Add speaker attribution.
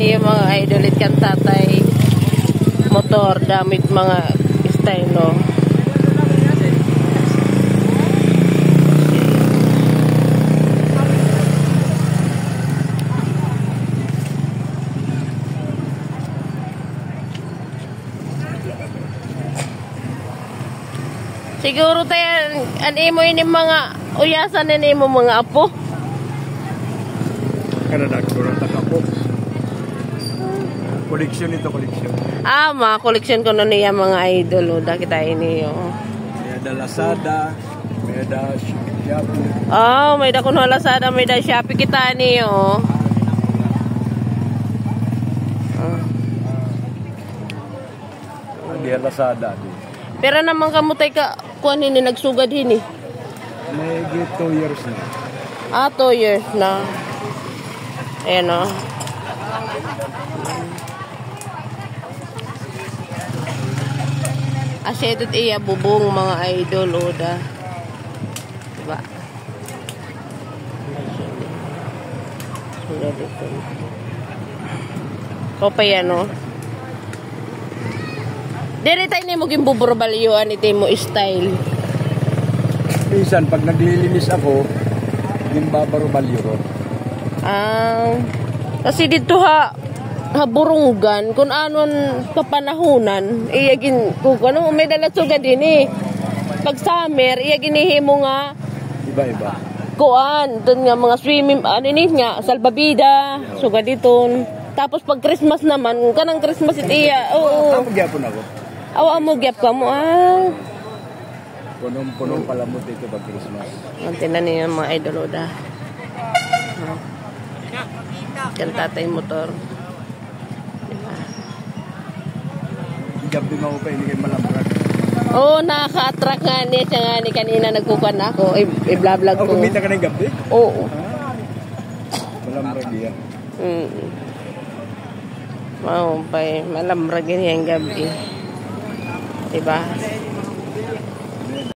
Speaker 1: niyo mga idol it kan tatay motor damit mga style no. Siguro tayo imo ini mga uyasan ni mo mga apo.
Speaker 2: Kada kurang tak apo. Koleksyon ito, koleksyon.
Speaker 1: Mga koleksyon ko na niya mga idol. Da kita ini.
Speaker 2: May ada Lazada, may ada Shopee.
Speaker 1: May da kuno Lazada, may da Shopee kita ni
Speaker 2: Dia Lazada.
Speaker 1: Pero naman kamutay ka kuan ini nagsugad hini.
Speaker 2: May 2 years na.
Speaker 1: 2 years na. Ayan o. Asya ito't iya bubong mga idol o da. Diba? Sudah dito. Kopa yan o. Dere tayo na mo gimbuburbalyuan ito mo style.
Speaker 2: Minsan pag naglilinis ako, gimbabarbalyo ko.
Speaker 1: Kasi dito haburunggan kung anon kapanahunan iyagin kung ano may dalatsuga din pag summer iyagin himo nga
Speaker 2: iba-iba
Speaker 1: kuan doon nga mga swimming nga salbabida suga dito tapos pag Christmas naman kanang Christmas iya
Speaker 2: magyapon ako
Speaker 1: mo gyap ka mo
Speaker 2: punong palamot dito pag Christmas
Speaker 1: tinan niyo mga idol da kan tatay motor.
Speaker 2: Gabi mo pa hindi kayo malambrag.
Speaker 1: Nakaka-attract nga niya siya nga ni kanina nagkukuhan ako. I-vlog ko.
Speaker 2: Kumita ka ng gabi?
Speaker 1: Oo.
Speaker 2: Malambrag yan.
Speaker 1: Malambrag yan yung gabi. Diba?